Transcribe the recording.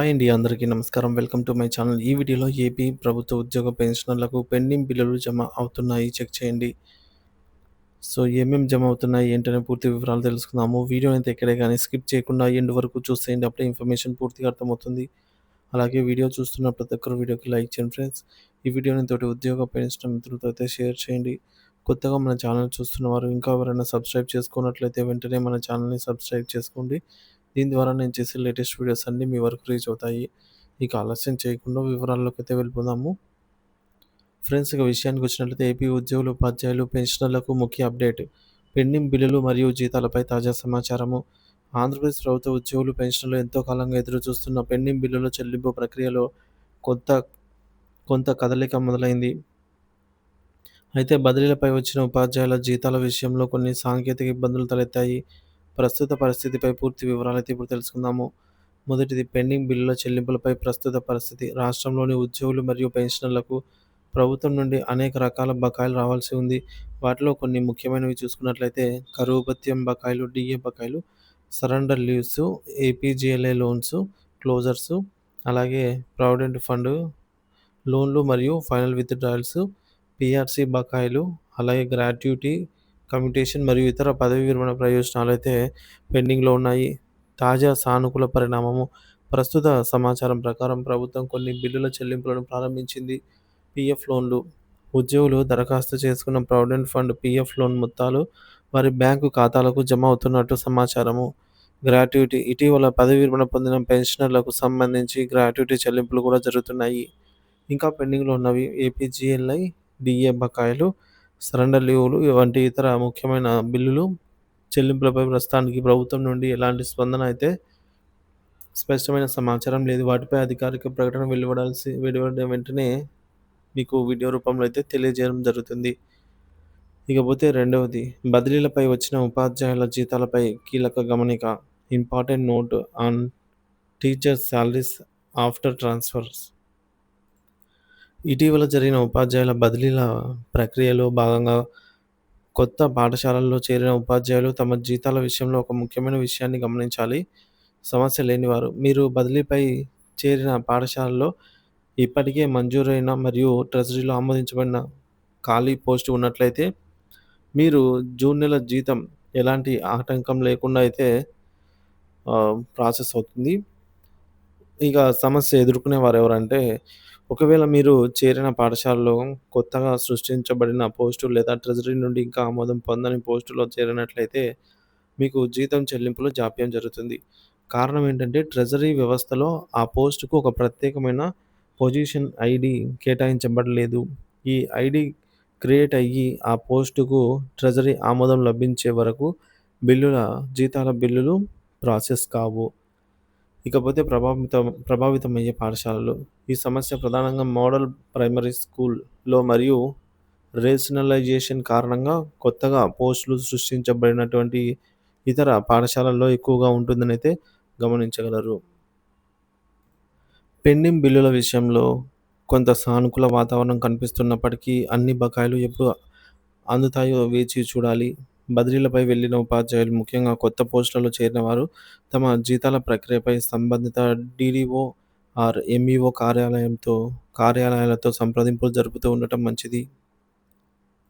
Hi అండి. అందరికీ నమస్కారం. Welcome to my channel. ఈ వీడియోలో ఏపీ ప్రభుత్వ ఉద్యోగ పెన్షనర్లకు పెండింగ్ బిల్లులు జమ అవుతున్నాయి. చెక్ చేయండి. సో, ఏమేమి జమ అవుతున్నాయి ఏంటనే పూర్తి వివరాలు తెలుసుకుందాము. వీడియోనైతే ఎక్కడే గాని స్కిప్ చేయకుండా ఎండ్ వరకు చూసేయండి. అప్పుడే ఇన్ఫర్మేషన్ పూర్తిగా అర్థమవుతుంది. అలాగే వీడియో చూస్తున్న ప్రతి ఒక్కరు వీడియోకి లైక్ చేయండి ఫ్రెండ్స్. ఈ వీడియోని తోటి ఉద్యోగ పెన్షన్ మిత్రులతో అయితే షేర్ చేయండి. కొత్తగా మన ఛానల్ చూస్తున్నవారు ఇంకా ఎవరైనా సబ్స్క్రైబ్ చేసుకున్నట్లయితే వెంటనే మన ఛానల్‌ని సబ్స్క్రైబ్ చేసుకోండి. దీని ద్వారా నేను చేసే లేటెస్ట్ వీడియోస్ అన్నీ మీ వరకు రీచ్ అవుతాయి. ఇక ఆలస్యం చేయకుండా వివరాల్లోకైతే వెళ్ళిపోదాము. ఫ్రెండ్స్, ఇక విషయానికి వచ్చినట్లయితే ఏపీ ఉద్యోగులు, ఉపాధ్యాయులు, పెన్షనర్లకు ముఖ్య అప్డేట్. పెండింగ్ బిల్లులు మరియు జీతాలపై తాజా సమాచారము. ఆంధ్రప్రదేశ్ ప్రభుత్వ ఉద్యోగులు, పెన్షనర్లు ఎంతో కాలంగా ఎదురుచూస్తున్న పెండింగ్ బిల్లుల చెల్లింపు ప్రక్రియలో కొత్త కొంత కదలిక మొదలైంది. అయితే బదిలీలపై వచ్చిన ఉపాధ్యాయుల జీతాల విషయంలో కొన్ని సాంకేతిక ఇబ్బందులు తలెత్తాయి. ప్రస్తుత పరిస్థితిపై పూర్తి వివరాలైతే ఇప్పుడు తెలుసుకుందాము. మొదటిది, పెండింగ్ బిల్లుల చెల్లింపులపై ప్రస్తుత పరిస్థితి. రాష్ట్రంలోని ఉద్యోగులు మరియు పెన్షనర్లకు ప్రభుత్వం నుండి అనేక రకాల బకాయిలు రావాల్సి ఉంది. వాటిలో కొన్ని ముఖ్యమైనవి చూసుకున్నట్లయితే కరువు భత్యం బకాయిలు, డిఏ బకాయిలు, surrender leaves, APGLI loans, closures, అలాగే ప్రావిడెంట్ ఫండ్ లోన్లు మరియు ఫైనల్ విత్‌డ్రాయల్స్, పీఆర్సీ బకాయిలు, అలాగే గ్రాట్యుటీ, కమ్యుటేషన్ మరియు ఇతర పదవీ విరమణ ప్రయోజనాలైతే పెండింగ్‌లో ఉన్నాయి. తాజా సానుకూల పరిణామము. ప్రస్తుత సమాచారం ప్రకారం ప్రభుత్వం కొన్ని బిల్లుల చెల్లింపులను ప్రారంభించింది. పీఎఫ్ లోన్లు. ఉద్యోగులు దరఖాస్తు చేసుకున్న ప్రావిడెంట్ ఫండ్ పీఎఫ్ లోన్ మొత్తాలు వారి బ్యాంకు ఖాతాలకు జమ అవుతున్నట్టు సమాచారము. గ్రాట్యుటీ. ఇటీవల పదవీ విరమణ పొందిన పెన్షనర్లకు సంబంధించి గ్రాట్యుటీ చెల్లింపులు కూడా జరుగుతున్నాయి. ఇంకా పెండింగ్‌లో ఉన్నవి ఏపీజీఎల్ఐ, డీఏ బకాయిలు, సరెండర్ లీవ్‌లు వంటి ఇతర ముఖ్యమైన బిల్లులు చెల్లింపులపై ప్రస్తుతానికి ప్రభుత్వం నుండి ఎలాంటి స్పందన అయితే స్పష్టమైన సమాచారం లేదు. వాటిపై అధికారిక ప్రకటన వెలువడిన వెంటనే మీకు వీడియో రూపంలో అయితే తెలియజేయడం జరుగుతుంది. ఇకపోతే రెండవది, బదిలీలపై వచ్చిన ఉపాధ్యాయుల జీతాలపై కీలక గమనిక. Important note on teachers salaries after transfers. ఇటీవల జరిగిన ఉపాధ్యాయుల బదిలీల ప్రక్రియలో భాగంగా కొత్త పాఠశాలల్లో చేరిన ఉపాధ్యాయులు తమ జీతాల విషయంలో ఒక ముఖ్యమైన విషయాన్ని గమనించాలి. సమస్య లేనివారు. మీరు బదిలీపై చేరిన పాఠశాలలో ఇప్పటికే మంజూరైన మరియు ట్రెజరీలో ఆమోదించబడిన ఖాళీ పోస్ట్ ఉన్నట్లయితే మీరు జూన్ నెల జీతం ఎలాంటి ఆటంకం లేకుండా అయితే ప్రాసెస్ అవుతుంది. ఇక సమస్య ఎదుర్కొనేవారు ఎవరంటే, ఒకవేళ మీరు చేరిన పాఠశాలలో కొత్తగా సృష్టించబడిన పోస్టు లేదా ట్రెజరీ నుండి ఇంకా ఆమోదం పొందని పోస్టులో చేరినట్లయితే మీకు జీతం చెల్లింపులో జాప్యం జరుగుతుంది. కారణం ఏంటంటే, ట్రెజరీ వ్యవస్థలో ఆ పోస్ట్‌కు ఒక ప్రత్యేకమైన పొజిషన్ ఐడీ కేటాయించబడలేదు. ఈ ఐడీ క్రియేట్ అయ్యి ఆ పోస్టుకు ట్రెజరీ ఆమోదం లభించే వరకు జీతాల బిల్లులు ప్రాసెస్ కావు. ఇకపోతే ప్రభావితమయ్యే పాఠశాలలు. ఈ సమస్య ప్రధానంగా మోడల్ ప్రైమరీ స్కూల్‌లో మరియు రేషనలైజేషన్ కారణంగా కొత్తగా పోస్టులు సృష్టించబడినటువంటి ఇతర పాఠశాలల్లో ఎక్కువగా ఉంటుందనైతే గమనించగలరు. పెండింగ్ బిల్లుల విషయంలో కొంత సానుకూల వాతావరణం కనిపిస్తున్నప్పటికీ అన్ని బకాయిలు ఎప్పుడు అందుతాయో వేచి చూడాలి. బదిలీలపై వెళ్ళిన ఉపాధ్యాయులు, ముఖ్యంగా కొత్త పోస్టులలో చేరిన వారు తమ జీతాల ప్రక్రియపై సంబంధిత డీడీఓ ఆర్ ఎంఈఓ కార్యాలయాలతో సంప్రదింపులు జరుపుతూ ఉండటం మంచిది.